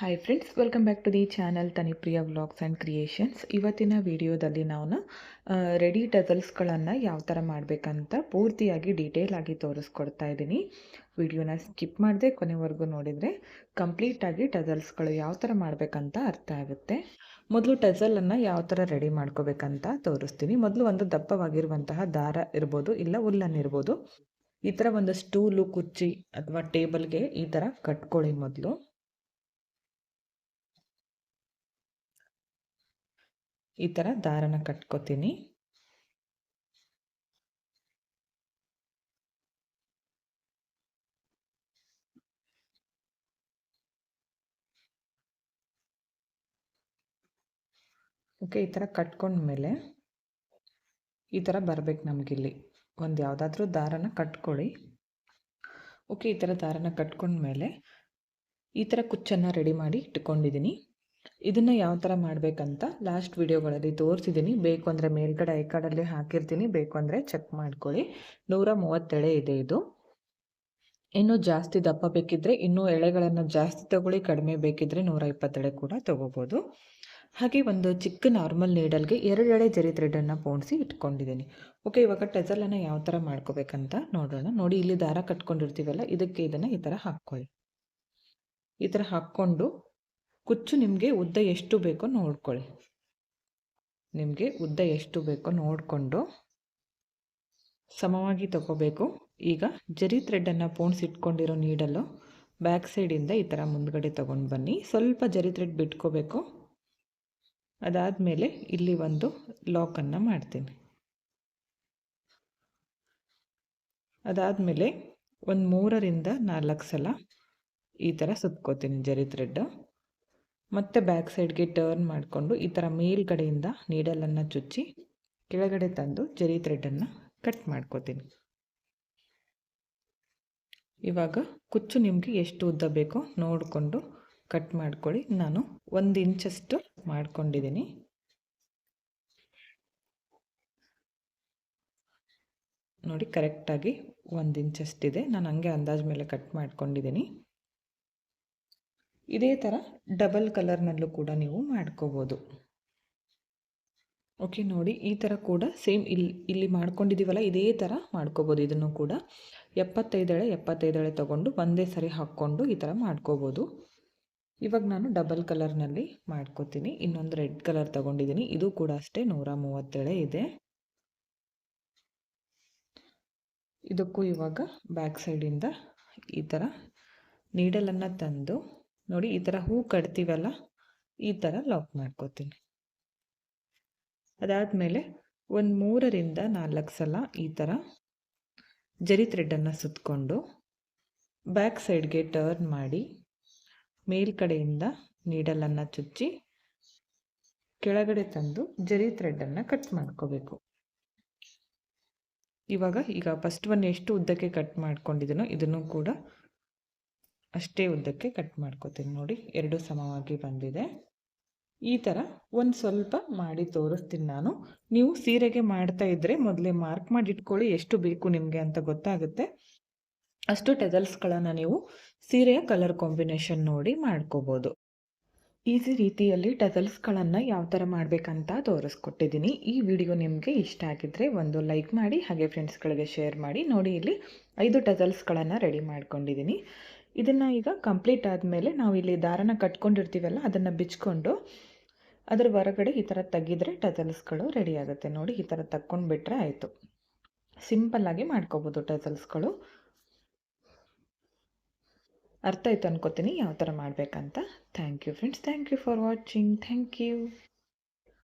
Hi friends, welcome back to the channel Tanipriya vlogs and creations. ಇವತ್ತಿನ ವಿಡಿಯೋದಲ್ಲಿ ನಾವು ready ಟಜಲ್ಸ್ಗಳನ್ನು ಯಾವ ಥರ ಮಾಡಬೇಕಂತ ಪೂರ್ತಿಯಾಗಿ ಡೀಟೇಲ್ ಆಗಿ ತೋರಿಸ್ಕೊಡ್ತಾ ಇದ್ದೀನಿ. ವಿಡಿಯೋನ ಸ್ಕಿಪ್ ಮಾಡದೆ ಕೊನೆವರೆಗೂ ನೋಡಿದರೆ ಕಂಪ್ಲೀಟಾಗಿ ಟಜಲ್ಸ್ಗಳು ಯಾವ ಥರ ಮಾಡಬೇಕಂತ ಅರ್ಥ ಆಗುತ್ತೆ. ಮೊದಲು ಟಜಲನ್ನು ಯಾವ ಥರ ರೆಡಿ ಮಾಡ್ಕೋಬೇಕಂತ ತೋರಿಸ್ತೀನಿ. ಮೊದಲು ಒಂದು ದಪ್ಪವಾಗಿರುವಂತಹ ದಾರ ಇರ್ಬೋದು, ಇಲ್ಲ ಉಲ್ಲನ್ ಇರ್ಬೋದು. ಈ ಥರ ಒಂದು ಸ್ಟೂಲು, ಕುರ್ಚಿ ಅಥವಾ ಟೇಬಲ್ಗೆ ಈ ಥರ ಕಟ್ಕೊಳ್ಳಿ. ಮೊದಲು ಈ ಥರ ದಾರನ ಕಟ್ಕೋತೀನಿ. ಓಕೆ, ಈ ಥರ ಕಟ್ಕೊಂಡ್ಮೇಲೆ ಈ ಥರ ಬರಬೇಕು ನಮಗಿಲ್ಲಿ. ಒಂದು ಯಾವುದಾದ್ರೂ ದಾರನ ಕಟ್ಕೊಳ್ಳಿ. ಓಕೆ, ಈ ಥರ ದಾರನ ಕಟ್ಕೊಂಡ್ಮೇಲೆ ಈ ಥರ ಕುಚ್ಚನ್ನು ರೆಡಿ ಮಾಡಿ ಇಟ್ಕೊಂಡಿದ್ದೀನಿ. ಇದನ್ನು ಯಾವ ಥರ ಮಾಡಬೇಕಂತ ಲಾಸ್ಟ್ ವಿಡಿಯೋಗಳಲ್ಲಿ ತೋರಿಸಿದ್ದೀನಿ. ಬೇಕು ಅಂದರೆ ಮೇಲ್ಗಡೆ ಐ ಕಾರ್ಡಲ್ಲಿ ಹಾಕಿರ್ತೀನಿ, ಬೇಕು ಅಂದರೆ ಚೆಕ್ ಮಾಡ್ಕೊಳ್ಳಿ. 130 ಎಳೆ ಇದೆ ಇದು. ಇನ್ನೂ ಜಾಸ್ತಿ ದಪ್ಪ ಬೇಕಿದ್ದರೆ ಇನ್ನೂ ಎಳೆಗಳನ್ನು ಜಾಸ್ತಿ ತಗೊಳ್ಳಿ, ಕಡಿಮೆ ಬೇಕಿದ್ದರೆ 120 ಎಳೆ ಕೂಡ ತೊಗೋಬೋದು. ಹಾಗೆ ಒಂದು ಚಿಕ್ಕ ನಾರ್ಮಲ್ ನೀಡಲ್ಗೆ 2 ಎಳೆ ಜರಿ ಥ್ರೆಡನ್ನು ಪೋಣಿಸಿ ಇಟ್ಕೊಂಡಿದ್ದೀನಿ. ಓಕೆ, ಇವಾಗ ಟಜಲನ್ನು ಯಾವ ಥರ ಮಾಡ್ಕೋಬೇಕಂತ ನೋಡೋಣ. ನೋಡಿ, ಇಲ್ಲಿ ದಾರ ಕಟ್ಕೊಂಡಿರ್ತೀವಲ್ಲ, ಇದಕ್ಕೆ ಇದನ್ನು ಈ ಥರ ಹಾಕ್ಕೊಳ್ಳಿ. ಈ ಥರ ಹಾಕ್ಕೊಂಡು ಕುಚ್ಚು ನಿಮಗೆ ಉದ್ದ ಎಷ್ಟು ಬೇಕೋ ನೋಡ್ಕೊಳ್ಳಿ. ನಿಮಗೆ ಉದ್ದ ಎಷ್ಟು ಬೇಕೋ ನೋಡಿಕೊಂಡು ಸಮವಾಗಿ ತಗೋಬೇಕು. ಈಗ ಜರಿ ಥ್ರೆಡನ್ನು ಪೋಣಿಸಿಟ್ಕೊಂಡಿರೋ ನೀಡಲು ಬ್ಯಾಕ್ ಸೈಡಿಂದ ಈ ಥರ ಮುಂದ್ಗಡೆ ತೊಗೊಂಡು ಬನ್ನಿ. ಸ್ವಲ್ಪ ಜರಿ ಥ್ರೆಡ್ ಬಿಟ್ಕೋಬೇಕು. ಅದಾದಮೇಲೆ ಇಲ್ಲಿ ಒಂದು ಲಾಕನ್ನು ಮಾಡ್ತೀನಿ. ಅದಾದಮೇಲೆ ಒಂದು 3ರಿಂದ 4 ಸಲ ಈ ಥರ ಸುತ್ಕೋತೀನಿ ಜರಿ ಥ್ರೆಡ್. ಮತ್ತು ಬ್ಯಾಕ್ ಸೈಡ್ಗೆ ಟರ್ನ್ ಮಾಡಿಕೊಂಡು ಈ ಥರ ಮೇಲ್ಗಡೆಯಿಂದ ನೀಡಲನ್ನು ಚುಚ್ಚಿ ಕೆಳಗಡೆ ತಂದು ಜರಿ ಥ್ರೆಡನ್ನು ಕಟ್ ಮಾಡ್ಕೋತೀನಿ. ಇವಾಗ ಕುಚ್ಚು ನಿಮಗೆ ಎಷ್ಟು ಉದ್ದ ಬೇಕೋ ನೋಡಿಕೊಂಡು ಕಟ್ ಮಾಡ್ಕೊಳ್ಳಿ. ನಾನು 1 ಇಂಚಷ್ಟು ಮಾಡ್ಕೊಂಡಿದ್ದೀನಿ. ನೋಡಿ, ಕರೆಕ್ಟಾಗಿ 1 ಇಂಚಷ್ಟಿದೆ. ನಾನು ಹಂಗೆ ಅಂದಾಜು ಮೇಲೆ ಕಟ್ ಮಾಡ್ಕೊಂಡಿದ್ದೀನಿ. ಇದೇ ಥರ ಡಬಲ್ ಕಲರ್ನಲ್ಲೂ ಕೂಡ ನೀವು ಮಾಡ್ಕೋಬೋದು. ಓಕೆ, ನೋಡಿ, ಈ ಥರ ಕೂಡ ಸೇಮ್ ಇಲ್ಲಿ ಮಾಡ್ಕೊಂಡಿದ್ದೀವಲ್ಲ, ಇದೇ ಥರ ಮಾಡ್ಕೋಬೋದು. ಇದನ್ನು ಕೂಡ 75 ಎಳೆ ತೊಗೊಂಡು ಒಂದೇ ಸರಿ ಹಾಕ್ಕೊಂಡು ಈ ಥರ ಮಾಡ್ಕೋಬೋದು. ಇವಾಗ ನಾನು ಡಬಲ್ ಕಲರ್ನಲ್ಲಿ ಮಾಡ್ಕೋತೀನಿ. ಇನ್ನೊಂದು ರೆಡ್ ಕಲರ್ ತೊಗೊಂಡಿದ್ದೀನಿ. ಇದು ಕೂಡ ಅಷ್ಟೇ 130 ಎಳೆ ಇದೆ. ಇದಕ್ಕೂ ಇವಾಗ ಬ್ಯಾಕ್ ಸೈಡಿಂದ ಈ ಥರ ನೀಡಲನ್ನು ತಂದು ನೋಡಿ, ಈ ಥರ ಹೂ ಕಟ್ತೀವಲ್ಲ, ಈ ಥರ ಲಾಕ್ ಮಾಡ್ಕೋತೀನಿ. ಅದಾದಮೇಲೆ ಒಂದು 3ರಿಂದ 4 ಸಲ ಈ ಥರ ಜರಿ ಥ್ರೆಡನ್ನು ಸುತ್ತಕೊಂಡು ಬ್ಯಾಕ್ ಸೈಡ್ಗೆ ಟರ್ನ್ ಮಾಡಿ ಮೇಲ್ಕಡೆಯಿಂದ ನೀಡಲನ್ನು ಚುಚ್ಚಿ ಕೆಳಗಡೆ ತಂದು ಜರಿ ಥ್ರೆಡನ್ನು ಕಟ್ ಮಾಡ್ಕೋಬೇಕು. ಈಗ ಫಸ್ಟ್ ಒನ್ ಎಷ್ಟು ಉದ್ದಕ್ಕೆ ಕಟ್ ಮಾಡ್ಕೊಂಡಿದ್ದೀನೋ ಇದನ್ನು ಕೂಡ ಅಷ್ಟೇ ಉದ್ದಕ್ಕೆ ಕಟ್ ಮಾಡ್ಕೋತೀನಿ. ನೋಡಿ, 2 ಸಮವಾಗಿ ಬಂದಿದೆ. ಈ ಥರ ಒಂದು ಸ್ವಲ್ಪ ಮಾಡಿ ತೋರಿಸ್ತೀನಿ ನಾನು. ನೀವು ಸೀರೆಗೆ ಮಾಡ್ತಾ ಇದ್ದರೆ ಮೊದಲೇ ಮಾರ್ಕ್ ಮಾಡಿ ಇಟ್ಕೊಳ್ಳಿ, ಎಷ್ಟು ಬೇಕು ನಿಮಗೆ ಅಂತ ಗೊತ್ತಾಗುತ್ತೆ. ಅಷ್ಟು ಟಜಲ್ಸ್ಗಳನ್ನು ನೀವು ಸೀರೆಯ ಕಲರ್ ಕಾಂಬಿನೇಷನ್ ನೋಡಿ ಮಾಡ್ಕೋಬೋದು. ಈಸಿ ರೀತಿಯಲ್ಲಿ ಟಜಲ್ಸ್ಗಳನ್ನು ಯಾವ ಥರ ಮಾಡಬೇಕಂತ ತೋರಿಸ್ಕೊಟ್ಟಿದ್ದೀನಿ. ಈ ವಿಡಿಯೋ ನಿಮಗೆ ಇಷ್ಟ ಆಗಿದ್ದರೆ ಒಂದು ಲೈಕ್ ಮಾಡಿ, ಹಾಗೆ ಫ್ರೆಂಡ್ಸ್ಗಳಿಗೆ ಶೇರ್ ಮಾಡಿ. ನೋಡಿ, ಇಲ್ಲಿ 5 ಟಜಲ್ಸ್ಗಳನ್ನು ರೆಡಿ ಮಾಡ್ಕೊಂಡಿದ್ದೀನಿ. ಇದನ್ನು ಈಗ ಕಂಪ್ಲೀಟ್ ಆದಮೇಲೆ ನಾವು ಇಲ್ಲಿ ದಾರನ ಕಟ್ಕೊಂಡಿರ್ತೀವಲ್ಲ, ಅದನ್ನು ಬಿಚ್ಕೊಂಡು ಅದರ ಹೊರಗಡೆ ಈ ಥರ ತೆಗೆದ್ರೆ ಟಜಲ್ಸ್ಗಳು ರೆಡಿ ಆಗುತ್ತೆ. ನೋಡಿ, ಈ ಥರ ತಕ್ಕೊಂಡು ಬಿಟ್ಟರೆ ಆಯಿತು. ಸಿಂಪಲ್ಲಾಗಿ ಮಾಡ್ಕೋಬೋದು ಟಜಲ್ಸ್ಗಳು. ಅರ್ಥ ಆಯ್ತು ಅನ್ಕೋತೀನಿ ಯಾವ ಥರ ಮಾಡಬೇಕಂತ. Thank you friends, thank you for watching. Thank you.